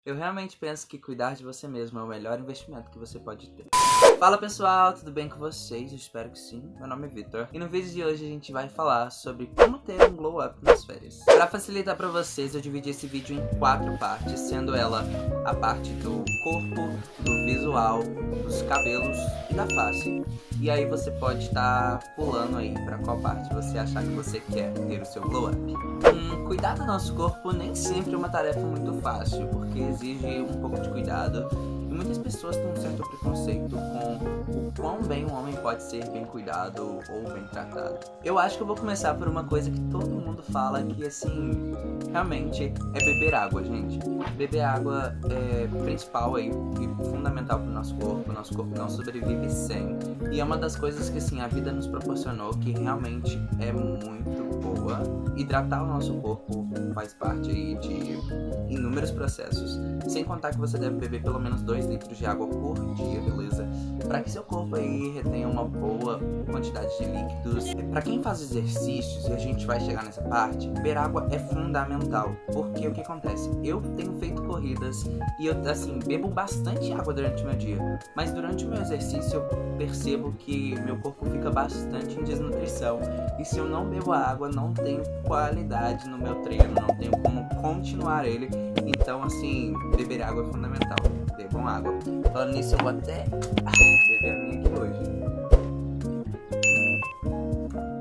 Eu realmente penso que cuidar de você mesmo é o melhor investimento que você pode ter. Fala pessoal, tudo bem com vocês? Eu espero que sim. Meu nome é Vitor e no vídeo de hoje a gente vai falar sobre como ter um glow up nas férias. Para facilitar para vocês, eu dividi esse vídeo em 4 partes, sendo ela a parte do corpo, do visual, dos cabelos e da face. E aí você pode estar pulando aí para qual parte você achar que você quer ter o seu glow up. Cuidar do nosso corpo nem sempre é uma tarefa muito fácil, porque exige um pouco de cuidado. E muitas pessoas têm um certo preconceito com o quão bem um homem pode ser bem cuidado ou bem tratado. Eu acho que eu vou começar por uma coisa que todo mundo fala que, assim, realmente é beber água, gente. Beber água é principal aí, e fundamental pro nosso corpo. Nosso corpo não sobrevive sem. E é uma das coisas que, assim, a vida nos proporcionou que realmente é muito boa. Hidratar o nosso corpo faz parte aí de inúmeros processos. Sem contar que você deve beber pelo menos 2 litros de água por dia, beleza? Para que seu corpo aí retenha uma boa quantidade de líquidos. Para quem faz exercícios, e a gente vai chegar nessa parte, beber água é fundamental. Porque o que acontece? Eu tenho feito corridas e eu, assim, bebo bastante água durante o meu dia. Mas durante o meu exercício eu percebo que meu corpo fica bastante em desnutrição. E se eu não bebo água, não tenho qualidade no meu treino, não tenho como continuar ele. Então, assim, beber água é fundamental. Bebam água. Falando nisso, eu vou até beber a minha aqui hoje.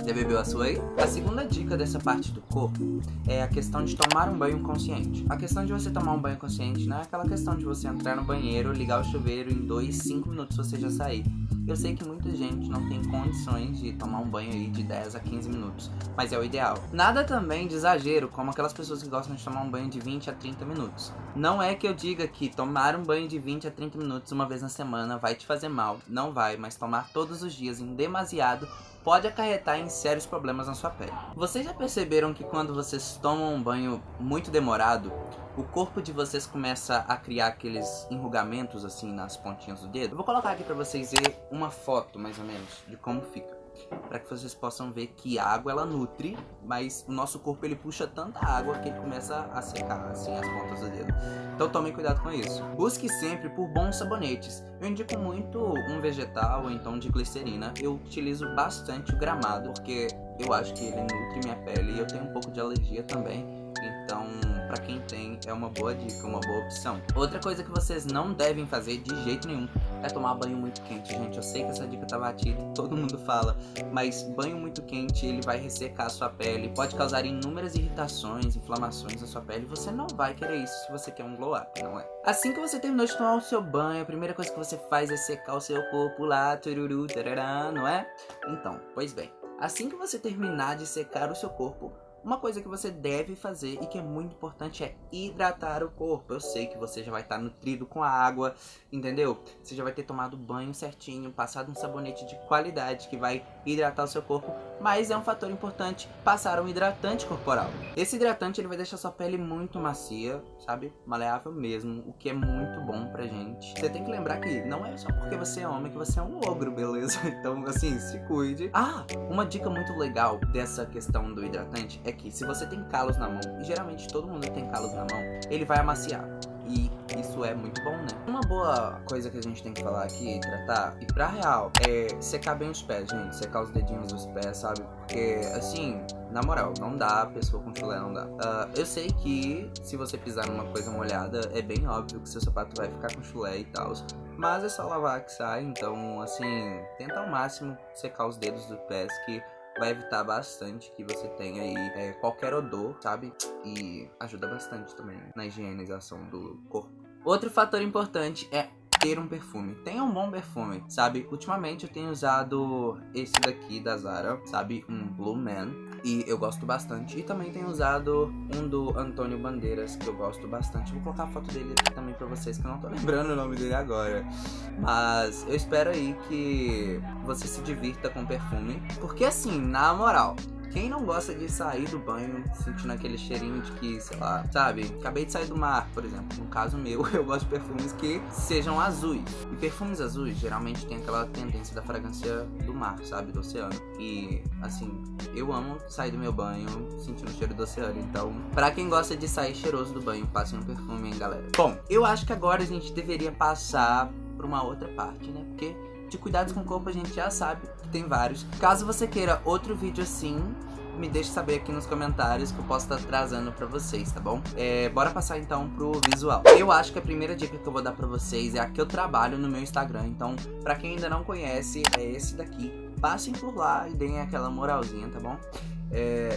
Já bebeu a sua aí? A segunda dica dessa parte do corpo é a questão de tomar um banho consciente. A questão de você tomar um banho consciente não é aquela questão de você entrar no banheiro, ligar o chuveiro em 2, 5 minutos você já sair. Eu sei que muita gente não tem condições de tomar um banho aí de 10 a 15 minutos, mas é o ideal. Nada também de exagero, como aquelas pessoas que gostam de tomar um banho de 20 a 30 minutos. Não é que eu diga que tomar um banho de 20 a 30 minutos uma vez na semana vai te fazer mal, não vai, mas tomar todos os dias em demasiado pode acarretar em sérios problemas na sua pele. Vocês já perceberam que quando vocês tomam um banho muito demorado, o corpo de vocês começa a criar aqueles enrugamentos assim nas pontinhas do dedo? Eu vou colocar aqui pra vocês verem uma foto, mais ou menos, de como fica. Para que vocês possam ver que a água ela nutre, mas o nosso corpo ele puxa tanta água que ele começa a secar assim as pontas do dedo. Então tomem cuidado com isso. Busque sempre por bons sabonetes. Eu indico muito um vegetal ou então de glicerina. Eu utilizo bastante o Gramado porque eu acho que ele nutre minha pele e eu tenho um pouco de alergia também. Então, pra quem tem, é uma boa dica, uma boa opção. Outra coisa que vocês não devem fazer de jeito nenhum é tomar banho muito quente, gente. Eu sei que essa dica tá batida, todo mundo fala, mas banho muito quente, ele vai ressecar a sua pele, pode causar inúmeras irritações, inflamações na sua pele. Você não vai querer isso se você quer um glow up, não é? Assim que você terminou de tomar o seu banho, a primeira coisa que você faz é secar o seu corpo lá, tururu, tarará, não é? Então, pois bem, assim que você terminar de secar o seu corpo, uma coisa que você deve fazer e que é muito importante é hidratar o corpo. Eu sei que você já vai estar nutrido com a água, entendeu? Você já vai ter tomado banho certinho, passado um sabonete de qualidade que vai hidratar o seu corpo, mas é um fator importante passar um hidratante corporal. Esse hidratante ele vai deixar sua pele muito macia, sabe? Maleável mesmo, o que é muito bom pra gente. Você tem que lembrar que não é só porque você é homem que você é um ogro, beleza? Então, assim, se cuide. Uma dica muito legal dessa questão do hidratante é que se você tem calos na mão, e geralmente todo mundo tem calos na mão, ele vai amaciar. E isso é muito bom, né? Uma boa coisa que a gente tem que falar aqui, tratar, e pra real, é secar bem os pés, gente. Secar os dedinhos dos pés, sabe? Porque, assim, na moral, não dá, pessoa com chulé não dá. Eu sei que se você pisar numa coisa molhada, é bem óbvio que seu sapato vai ficar com chulé e tal. Mas é só lavar que sai, então, assim, tenta ao máximo secar os dedos dos pés, que vai evitar bastante que você tenha aí qualquer odor, sabe? E ajuda bastante também na higienização do corpo. Outro fator importante é ter um perfume. Tenha um bom perfume, sabe? Ultimamente eu tenho usado esse daqui da Zara, sabe? Um Blue Man. E eu gosto bastante. E também tenho usado um do Antônio Bandeiras, que eu gosto bastante. Vou colocar a foto dele aqui também pra vocês, que eu não tô lembrando o nome dele agora. Mas eu espero aí que você se divirta com perfume. Porque assim, na moral, Quem não gosta de sair do banho sentindo aquele cheirinho de que, sei lá, sabe? Acabei de sair do mar, por exemplo. No caso meu, eu gosto de perfumes que sejam azuis. E perfumes azuis geralmente tem aquela tendência da fragrância do mar, sabe? Do oceano. E, assim, eu amo sair do meu banho sentindo o cheiro do oceano. Então, pra quem gosta de sair cheiroso do banho, passe um perfume, hein, galera? Bom, eu acho que agora a gente deveria passar pra uma outra parte, né? Porque de cuidados com o corpo a gente já sabe que tem vários. Caso você queira outro vídeo assim, me deixe saber aqui nos comentários que eu posso estar trazendo pra vocês, tá bom? Bora passar então pro visual. Eu acho que a primeira dica que eu vou dar pra vocês é a que eu trabalho no meu Instagram. Então, pra quem ainda não conhece, é esse daqui. Passem por lá e deem aquela moralzinha, tá bom?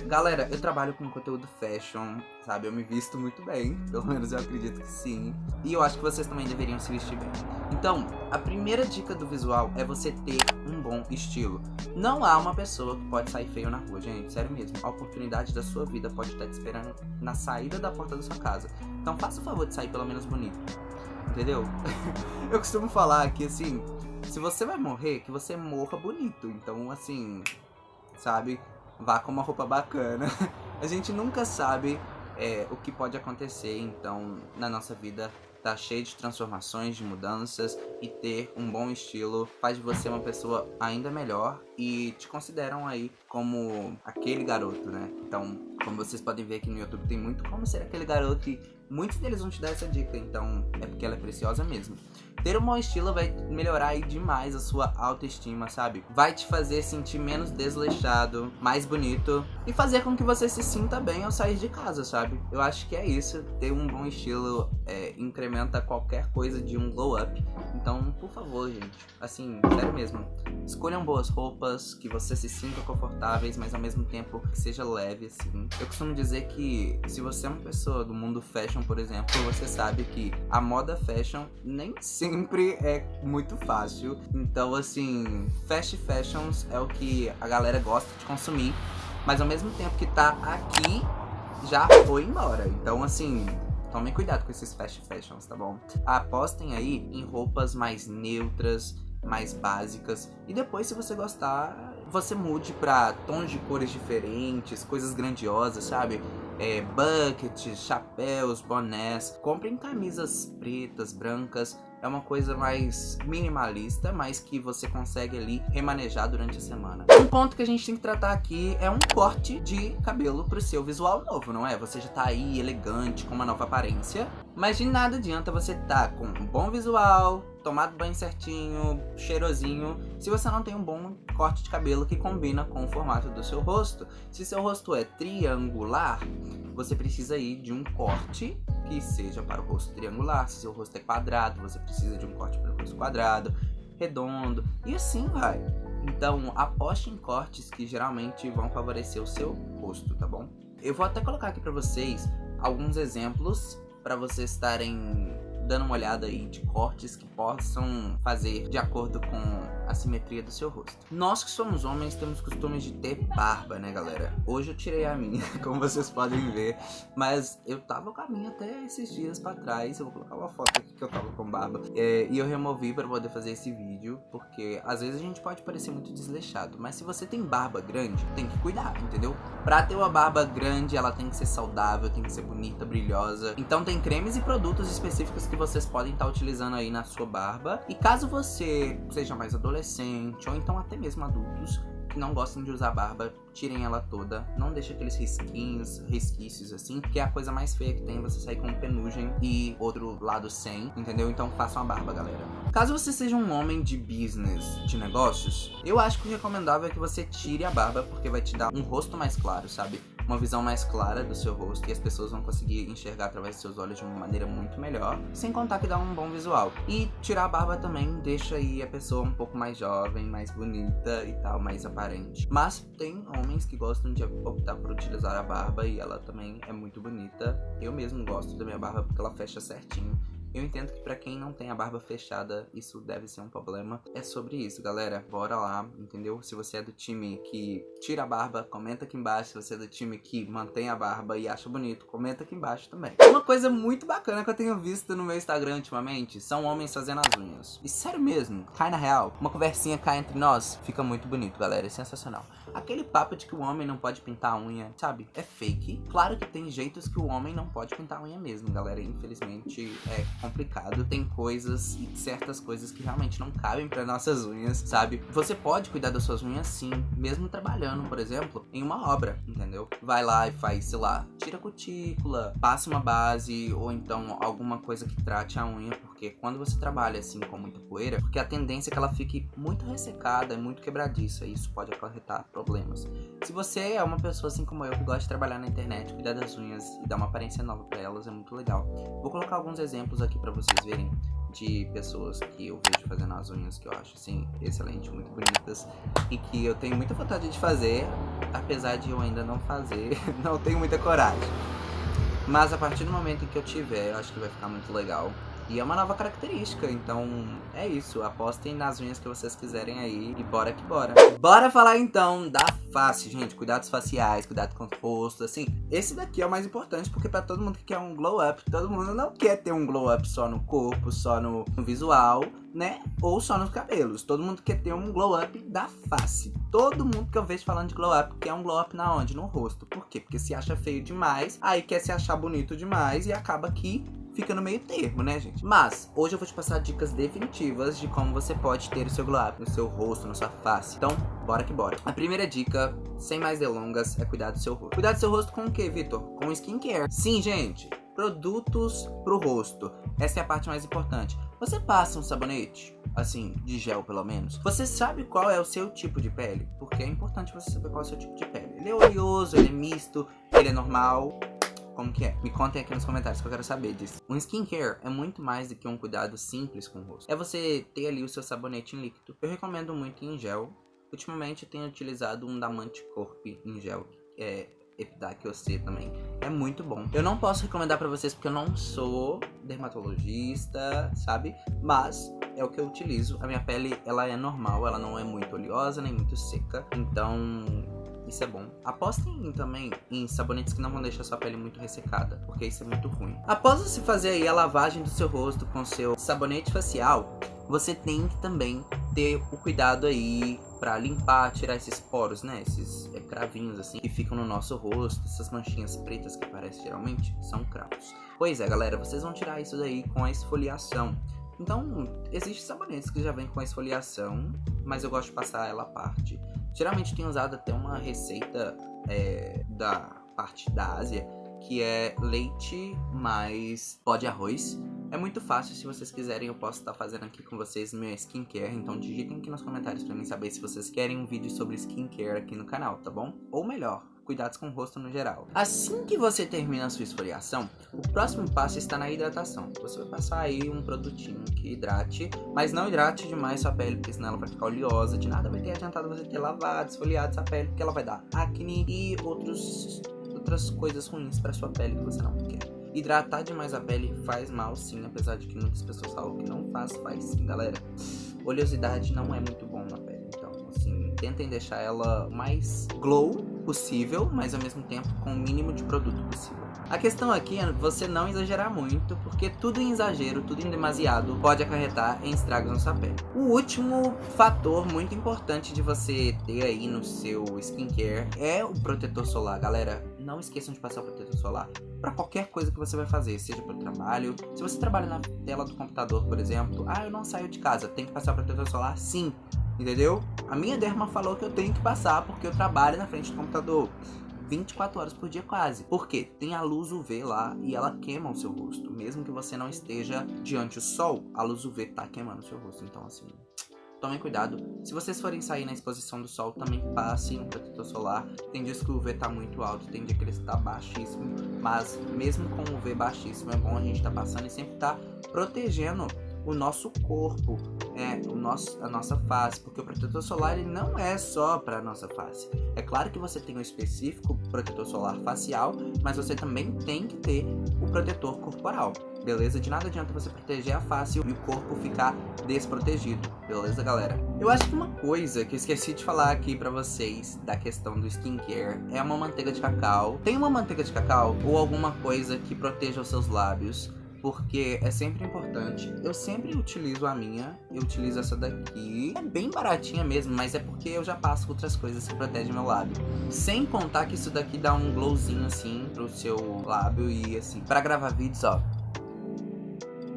Galera, eu trabalho com conteúdo fashion, sabe? Eu me visto muito bem, pelo menos eu acredito que sim. E eu acho que vocês também deveriam se vestir bem. Então, a primeira dica do visual é você ter um bom estilo. Não há uma pessoa que pode sair feio na rua, gente, sério mesmo. A oportunidade da sua vida pode estar te esperando na saída da porta da sua casa. Então faça o favor de sair pelo menos bonito, entendeu? Eu costumo falar que, assim, se você vai morrer, que você morra bonito. Então, assim, sabe? Vá com uma roupa bacana. A gente nunca sabe o que pode acontecer, então na nossa vida tá cheio de transformações, de mudanças, e ter um bom estilo faz de você uma pessoa ainda melhor e te consideram aí como aquele garoto, né? Então, como vocês podem ver aqui no YouTube, tem muito como ser aquele garoto e muitos deles vão te dar essa dica, então é porque ela é preciosa mesmo. Ter um bom estilo vai melhorar aí demais a sua autoestima, sabe? Vai te fazer sentir menos desleixado, mais bonito e fazer com que você se sinta bem ao sair de casa, sabe? Eu acho que é isso. Ter um bom estilo incrementa qualquer coisa de um glow up. Então, por favor, gente, assim, sério mesmo, escolham boas roupas, que você se sinta confortáveis, mas ao mesmo tempo que seja leve, assim. Eu costumo dizer que se você é uma pessoa do mundo fashion, por exemplo, você sabe que a moda fashion nem sempre é muito fácil. Então, assim, fast fashions é o que a galera gosta de consumir, mas ao mesmo tempo que tá aqui, já foi embora. Então, assim, tomem cuidado com esses fast fashions, tá bom? Apostem aí em roupas mais neutras, mais básicas. E depois, se você gostar, você mude pra tons de cores diferentes, coisas grandiosas, sabe? Buckets, chapéus, bonés. Comprem camisas pretas, brancas. É uma coisa mais minimalista, mas que você consegue ali remanejar durante a semana. Um ponto que a gente tem que tratar aqui é um corte de cabelo pro seu visual novo, não é? Você já tá aí elegante, com uma nova aparência, mas de nada adianta você tá com um bom visual, tomado banho certinho, cheirosinho, se você não tem um bom corte de cabelo que combina com o formato do seu rosto. Se seu rosto é triangular, você precisa ir de um corte que seja para o rosto triangular. Se seu rosto é quadrado, você precisa de um corte para o rosto quadrado, redondo, e assim vai. Então, aposte em cortes que geralmente vão favorecer o seu rosto, tá bom? Eu vou até colocar aqui para vocês alguns exemplos para vocês estarem dando uma olhada aí de cortes que possam fazer de acordo com a simetria do seu rosto. Nós que somos homens temos costume de ter barba, né, galera? Hoje eu tirei a minha, como vocês podem ver, mas eu tava com a minha até esses dias pra trás. Eu vou colocar uma foto aqui que eu tava com barba, e eu removi pra poder fazer esse vídeo, porque às vezes a gente pode parecer muito desleixado, mas se você tem barba grande, tem que cuidar, entendeu? Pra ter uma barba grande, ela tem que ser saudável, tem que ser bonita, brilhosa. Então tem cremes e produtos específicos que vocês podem estar utilizando aí na sua barba. E caso você seja mais adolescente ou então até mesmo adultos que não gostam de usar barba, tirem ela toda. Não deixe aqueles resquícios assim, que é a coisa mais feia que tem, você sair com penugem e outro lado sem, entendeu? Então faça uma barba, galera. Caso você seja um homem de business, de negócios, eu acho que o recomendável é que você tire a barba, porque vai te dar um rosto mais claro, sabe? Uma visão mais clara do seu rosto, e as pessoas vão conseguir enxergar através dos seus olhos de uma maneira muito melhor, sem contar que dá um bom visual. E tirar a barba também deixa aí a pessoa um pouco mais jovem, mais bonita e tal, mais aparente. Mas tem homens que gostam de optar por utilizar a barba e ela também é muito bonita. Eu mesmo gosto da minha barba porque ela fecha certinho. Eu entendo que pra quem não tem a barba fechada, isso deve ser um problema. É sobre isso, galera. Bora lá, entendeu? Se você é do time que tira a barba, comenta aqui embaixo. Se você é do time que mantém a barba e acha bonito, comenta aqui embaixo também. Uma coisa muito bacana que eu tenho visto no meu Instagram ultimamente são homens fazendo as unhas. E sério mesmo, cai na real. Uma conversinha cai entre nós, fica muito bonito, galera. É sensacional. Aquele papo de que o homem não pode pintar a unha, sabe? É fake. Claro que tem jeitos que o homem não pode pintar a unha mesmo, galera. Infelizmente é complicado. Tem coisas e certas coisas que realmente não cabem para nossas unhas, sabe? Você pode cuidar das suas unhas sim, mesmo trabalhando, por exemplo, em uma obra, entendeu? Vai lá e faz, sei lá, tira a cutícula, passa uma base ou então alguma coisa que trate a unha, porque quando você trabalha assim com muita poeira, porque a tendência é que ela fique muito ressecada, muito quebradiça, e isso pode acarretar problemas. Se você é uma pessoa assim como eu, que gosta de trabalhar na internet, cuidar das unhas e dar uma aparência nova para elas, é muito legal. Vou colocar alguns exemplos aqui para vocês verem de pessoas que eu vejo fazendo as unhas, que eu acho assim excelente, muito bonitas, e que eu tenho muita vontade de fazer, apesar de eu ainda não fazer, não tenho muita coragem. Mas a partir do momento em que eu tiver, eu acho que vai ficar muito legal. E é uma nova característica, então é isso. Apostem nas unhas que vocês quiserem aí e bora que bora. Bora falar então da face, gente. Cuidados faciais, cuidado com o rosto, assim. Esse daqui é o mais importante, porque pra todo mundo que quer um glow up, todo mundo não quer ter um glow up só no corpo, só no visual, né? Ou só nos cabelos. Todo mundo quer ter um glow up da face. Todo mundo que eu vejo falando de glow up quer um glow up na onde? No rosto. Por quê? Porque se acha feio demais, aí quer se achar bonito demais e acaba que fica no meio termo, né, gente? Mas hoje eu vou te passar dicas definitivas de como você pode ter o seu glow up no seu rosto, na sua face. Então, bora que bora. A primeira dica, sem mais delongas, é cuidar do seu rosto. Cuidar do seu rosto com o quê, Vitor? Com skincare. Sim, gente. Produtos pro rosto. Essa é a parte mais importante. Você passa um sabonete, assim, de gel pelo menos. Você sabe qual é o seu tipo de pele? Porque é importante você saber qual é o seu tipo de pele. Ele é oleoso, ele é misto, ele é normal. Como que é? Me contem aqui nos comentários que eu quero saber disso. Um skincare é muito mais do que um cuidado simples com o rosto. É você ter ali o seu sabonete em líquido. Eu recomendo muito em gel. Ultimamente eu tenho utilizado um da Manticorp em gel, que é Epidac OC também. É muito bom. Eu não posso recomendar pra vocês porque eu não sou dermatologista, sabe? Mas é o que eu utilizo. A minha pele, ela é normal, ela não é muito oleosa nem muito seca. Então isso é bom. Apostem também em sabonetes que não vão deixar sua pele muito ressecada, porque isso é muito ruim. Após você fazer aí a lavagem do seu rosto com seu sabonete facial, você tem que também ter o cuidado aí pra limpar, tirar esses poros, né? Esses cravinhos assim que ficam no nosso rosto, essas manchinhas pretas que aparecem geralmente, são cravos. Pois é, galera, vocês vão tirar isso daí com a esfoliação. Então, existem sabonetes que já vêm com a esfoliação, mas eu gosto de passar ela à parte. Geralmente tenho usado até uma receita da parte da Ásia, que é leite mais pó de arroz. É muito fácil, se vocês quiserem eu posso estar fazendo aqui com vocês meu skincare, então digitem aqui nos comentários pra mim saber se vocês querem um vídeo sobre skincare aqui no canal, tá bom? Ou melhor, cuidados com o rosto no geral. Assim que você termina a sua esfoliação, o próximo passo está na hidratação. Você vai passar aí um produtinho que hidrate, mas não hidrate demais sua pele, porque senão ela vai ficar oleosa. De nada vai ter adiantado você ter lavado, esfoliado sua pele, porque ela vai dar acne e outras coisas ruins para sua pele que você não quer. Hidratar demais a pele faz mal sim, apesar de que muitas pessoas falam que não faz sim, galera. Oleosidade não é muito bom na pele, então assim, tentem deixar ela mais glow possível, mas ao mesmo tempo com o mínimo de produto possível. A questão aqui é você não exagerar muito, porque tudo em exagero, tudo em demasiado pode acarretar em estragos na sua pele. O último fator muito importante de você ter aí no seu skincare é o protetor solar, galera. Não esqueçam de passar o protetor solar para qualquer coisa que você vai fazer, seja para o trabalho. Se você trabalha na tela do computador, por exemplo, eu não saio de casa, tem que passar o protetor solar? Sim, entendeu? A minha derma falou que eu tenho que passar porque eu trabalho na frente do computador 24 horas por dia quase. Porque tem a luz UV lá e ela queima o seu rosto. Mesmo que você não esteja diante do sol, a luz UV tá queimando o seu rosto. Então assim, tomem cuidado. Se vocês forem sair na exposição do sol, também passem um protetor solar. Tem dias que o UV tá muito alto, tem dia que ele está baixíssimo. Mas mesmo com o UV baixíssimo, é bom a gente tá passando e sempre tá protegendo o nosso corpo a nossa face, porque o protetor solar ele não é só para nossa face. É claro que você tem um específico protetor solar facial, mas você também tem que ter o protetor corporal, beleza? De nada adianta você proteger a face e o corpo ficar desprotegido, beleza, galera? Eu acho que uma coisa que eu esqueci de falar aqui pra vocês da questão do skincare é uma manteiga de cacau. Tem uma manteiga de cacau ou alguma coisa que proteja os seus lábios, porque é sempre importante. Eu sempre utilizo a minha, eu utilizo essa daqui. É bem baratinha mesmo, mas é porque eu já passo outras coisas que protegem meu lábio. Sem contar que isso daqui dá um glowzinho assim pro seu lábio e assim, pra gravar vídeos, ó,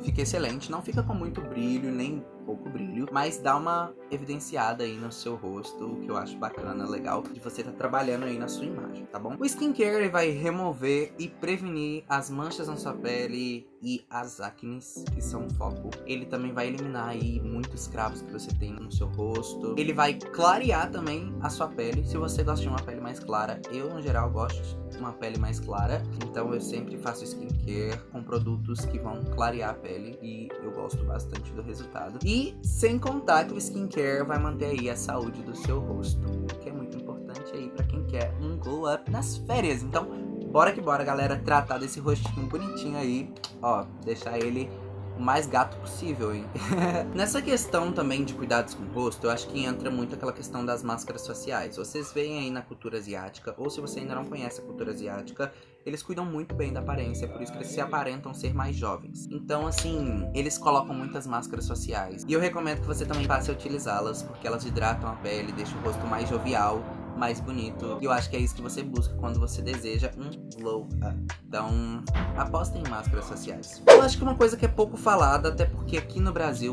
fica excelente. Não fica com muito brilho, nem pouco brilho, mas dá uma evidenciada aí no seu rosto, o que eu acho bacana, legal, de você estar trabalhando aí na sua imagem, tá bom? O skincare ele vai remover e prevenir as manchas na sua pele e as acnes, que são foco. Ele também vai eliminar aí muitos cravos que você tem no seu rosto. Ele vai clarear também a sua pele, se você gosta de uma pele mais clara. Eu, no geral, gosto de uma pele mais clara, então eu sempre faço skincare com produtos que vão clarear a pele e eu gosto bastante do resultado. E sem contar que o skincare vai manter aí a saúde do seu rosto, que é muito importante aí pra quem quer um glow up nas férias. Então, bora que bora, galera, tratar desse rostinho bonitinho aí, ó, deixar ele o mais gato possível, hein? Nessa questão também de cuidados com o rosto, eu acho que entra muito aquela questão das máscaras faciais. Vocês veem aí na cultura asiática, ou se você ainda não conhece a cultura asiática, eles cuidam muito bem da aparência, por isso que eles se aparentam ser mais jovens. Então, assim, eles colocam muitas máscaras faciais. E eu recomendo que você também passe a utilizá-las, porque elas hidratam a pele, deixam o rosto mais jovial, mais bonito. E eu acho que é isso que você busca quando você deseja um glow up. Então, apostem em máscaras faciais. Eu acho que uma coisa que é pouco falada, até porque aqui no Brasil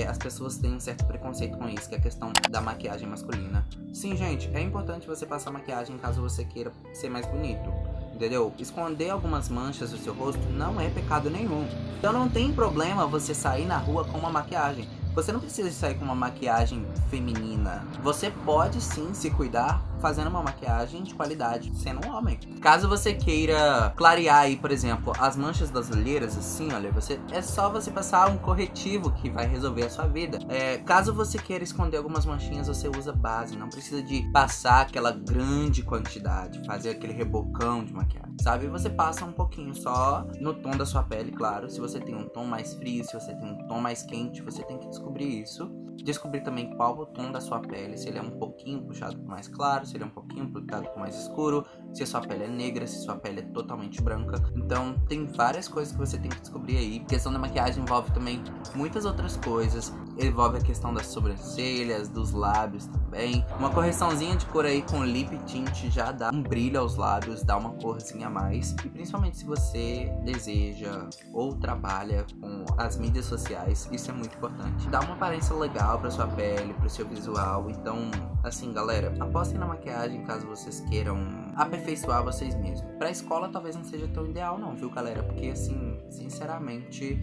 as pessoas têm um certo preconceito com isso, que é a questão da maquiagem masculina. Sim, gente, é importante você passar maquiagem caso você queira ser mais bonito, entendeu? Esconder algumas manchas do seu rosto não é pecado nenhum. Então não tem problema você sair na rua com uma maquiagem. Você não precisa de sair com uma maquiagem feminina. Você pode sim se cuidar fazendo uma maquiagem de qualidade, sendo um homem. Caso você queira clarear aí, por exemplo, as manchas das olheiras, assim, olha, é só você passar um corretivo que vai resolver a sua vida. Caso você queira esconder algumas manchinhas, você usa base. Não precisa de passar aquela grande quantidade, fazer aquele rebocão de maquiagem, sabe? Você passa um pouquinho só no tom da sua pele, claro. Se você tem um tom mais frio, se você tem um tom mais quente, você tem que descobrir isso. Descobrir também qual o tom da sua pele, se ele é um pouquinho puxado pro mais claro, se ele é um pouquinho puxado pro mais escuro, se a sua pele é negra, se a sua pele é totalmente branca. Então tem várias coisas que você tem que descobrir aí. A questão da maquiagem envolve também muitas outras coisas. Envolve a questão das sobrancelhas, dos lábios também. Uma correçãozinha de cor aí com lip tint já dá um brilho aos lábios, dá uma corzinha a mais. E principalmente se você deseja ou trabalha com as mídias sociais, isso é muito importante. Dá uma aparência legal pra sua pele, pro seu visual. Então, assim, galera, apostem na maquiagem caso vocês queiram aperfeiçoar vocês mesmos. Pra escola talvez não seja tão ideal não, viu, galera? Porque, assim, sinceramente,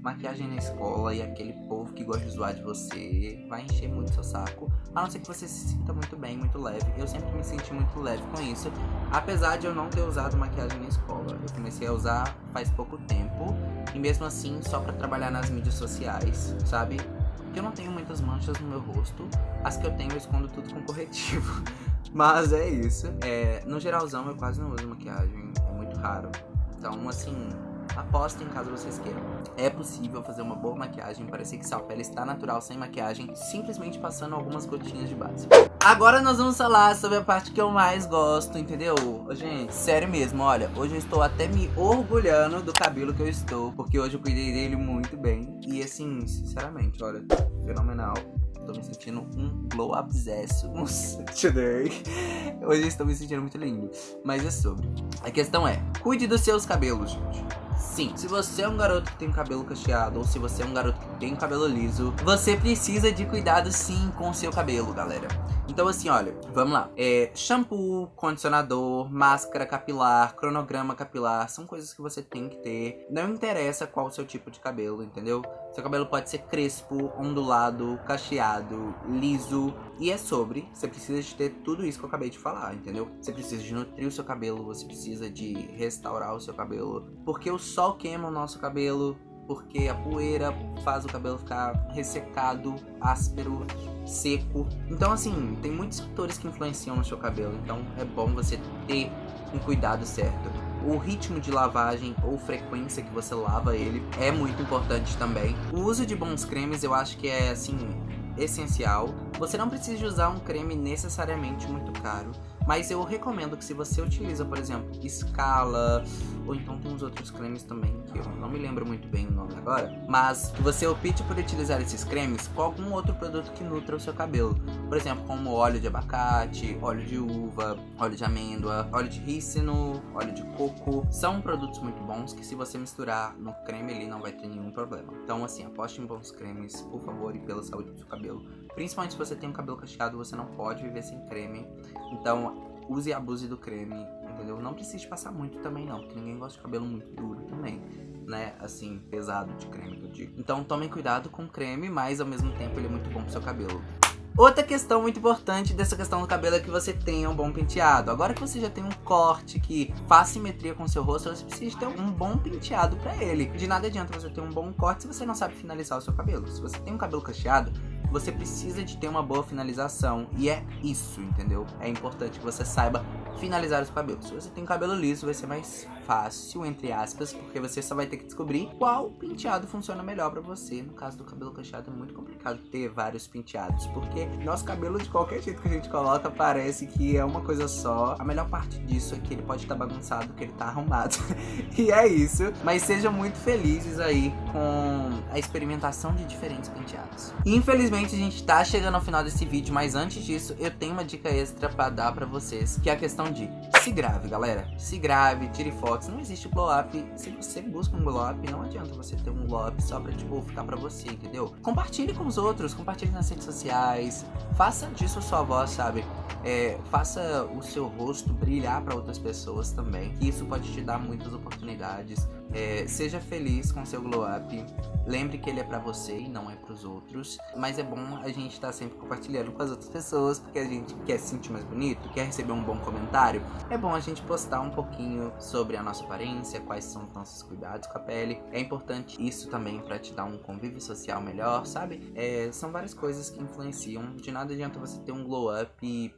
maquiagem na escola e aquele povo que gosta de zoar de você vai encher muito seu saco, a não ser que você se sinta muito bem, muito leve. Eu sempre me senti muito leve com isso, apesar de eu não ter usado maquiagem na escola. Eu comecei a usar faz pouco tempo, e mesmo assim só pra trabalhar nas mídias sociais, sabe? Porque eu não tenho muitas manchas no meu rosto, as que eu tenho eu escondo tudo com corretivo. Mas é isso. No geralzão eu quase não uso maquiagem, é muito raro. Então, assim, apostem caso vocês queiram. É possível fazer uma boa maquiagem, parecer que sua pele está natural sem maquiagem, simplesmente passando algumas gotinhas de base. Agora nós vamos falar sobre a parte que eu mais gosto, entendeu? Gente, sério mesmo, olha, hoje eu estou até me orgulhando do cabelo que eu estou, porque hoje eu cuidei dele muito bem. E assim, sinceramente, olha, fenomenal. Tô me sentindo um glow obsesso today. Hoje eu estou me sentindo muito lindo. Mas é sobre. A questão é, cuide dos seus cabelos, gente. Sim, se você é um garoto que tem cabelo cacheado, ou se você é um garoto que tem cabelo liso, você precisa de cuidado sim com o seu cabelo, galera. Então assim, olha, vamos lá. Shampoo, condicionador, máscara capilar, cronograma capilar, são coisas que você tem que ter. Não interessa qual o seu tipo de cabelo, entendeu? Seu cabelo pode ser crespo, ondulado, cacheado, liso. E é sobre, você precisa de ter tudo isso que eu acabei de falar, entendeu? Você precisa de nutrir o seu cabelo, você precisa de restaurar o seu cabelo, porque o sol queima o nosso cabelo, porque a poeira faz o cabelo ficar ressecado, áspero, seco. Então assim, tem muitos fatores que influenciam no seu cabelo, então é bom você ter um cuidado certo. O ritmo de lavagem ou frequência que você lava ele é muito importante também. O uso de bons cremes eu acho que é assim essencial. Você não precisa usar um creme necessariamente muito caro, mas eu recomendo que se você utiliza, por exemplo, Scala, ou então tem uns outros cremes também, que eu não me lembro muito bem o nome agora, mas que você opte por utilizar esses cremes com algum outro produto que nutra o seu cabelo. Por exemplo, como óleo de abacate, óleo de uva, óleo de amêndoa, óleo de rícino, óleo de coco. São produtos muito bons que se você misturar no creme ele não vai ter nenhum problema. Então assim, aposte em bons cremes, por favor, e pela saúde do seu cabelo. Principalmente se você tem um cabelo cacheado, você não pode viver sem creme. Então, use e abuse do creme, entendeu? Não precisa passar muito também não, porque ninguém gosta de cabelo muito duro também, né? Assim, pesado de creme que eu digo. Então, tomem cuidado com o creme, mas ao mesmo tempo ele é muito bom pro seu cabelo. Outra questão muito importante dessa questão do cabelo é que você tenha um bom penteado. Agora que você já tem um corte que faz simetria com o seu rosto, você precisa ter um bom penteado pra ele. De nada adianta você ter um bom corte se você não sabe finalizar o seu cabelo. Se você tem um cabelo cacheado, você precisa de ter uma boa finalização. E é isso, entendeu? É importante que você saiba finalizar os cabelos. Se você tem cabelo liso, vai ser mais fácil, entre aspas, porque você só vai ter que descobrir qual penteado funciona melhor pra você. No caso do cabelo cacheado, é muito complicado ter vários penteados, porque nosso cabelo, de qualquer jeito que a gente coloca, parece que é uma coisa só. A melhor parte disso é que ele pode estar bagunçado, que ele tá arrumado. E é isso. Mas sejam muito felizes aí com a experimentação de diferentes penteados. Infelizmente, a gente tá chegando ao final desse vídeo, mas antes disso, eu tenho uma dica extra pra dar pra vocês, que é a questão de se grave, galera. Se grave, tire fotos. Não existe glow up. Se você busca um glow up, não adianta você ter um glow up só pra, tipo, ficar pra você, entendeu? Compartilhe com os outros, compartilhe nas redes sociais. Faça disso a sua voz, sabe? Faça o seu rosto brilhar pra outras pessoas também, que isso pode te dar muitas oportunidades. Seja feliz com seu glow up. Lembre que ele é pra você e não é pros outros. Mas é bom a gente estar sempre compartilhando com as outras pessoas, porque a gente quer se sentir mais bonito, quer receber um bom comentário. É bom a gente postar um pouquinho sobre a nossa aparência, quais são os nossos cuidados com a pele. É importante isso também pra te dar um convívio social melhor, sabe? São várias coisas que influenciam. De nada adianta você ter um glow up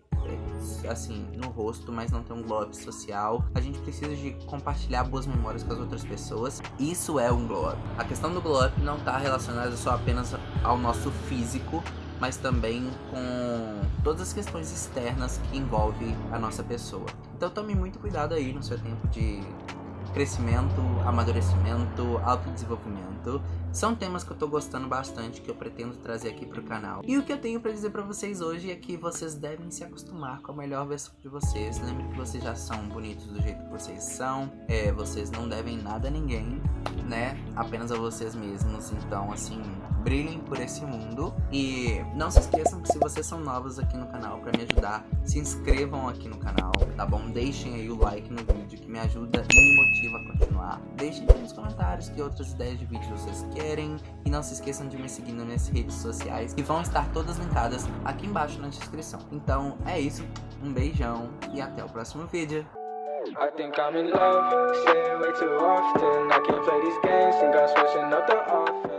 assim, no rosto, mas não ter um glow up social. A gente precisa de compartilhar boas memórias com as outras pessoas. Isso é um glow up. A questão do glow up não tá relacionada só apenas ao nosso físico, mas também com todas as questões externas que envolvem a nossa pessoa. Então tome muito cuidado aí no seu tempo de crescimento, amadurecimento, autodesenvolvimento. São temas que eu tô gostando bastante, que eu pretendo trazer aqui pro canal. E o que eu tenho pra dizer pra vocês hoje é que vocês devem se acostumar com a melhor versão de vocês. Lembre que vocês já são bonitos do jeito que vocês são. Vocês não devem nada a ninguém, né? Apenas a vocês mesmos. Então, assim, brilhem por esse mundo. E não se esqueçam que se vocês são novos aqui no canal, pra me ajudar, se inscrevam aqui no canal, tá bom? Deixem aí o like no vídeo, que me ajuda e me motiva a continuar. Deixem aqui nos comentários que outras ideias de vídeo vocês querem. E não se esqueçam de me seguir nas minhas redes sociais, que vão estar todas linkadas aqui embaixo na descrição. Então é isso, um beijão e até o próximo vídeo. I think I'm in love, say it way too often. I can't play these games, think I'm switching up the offense.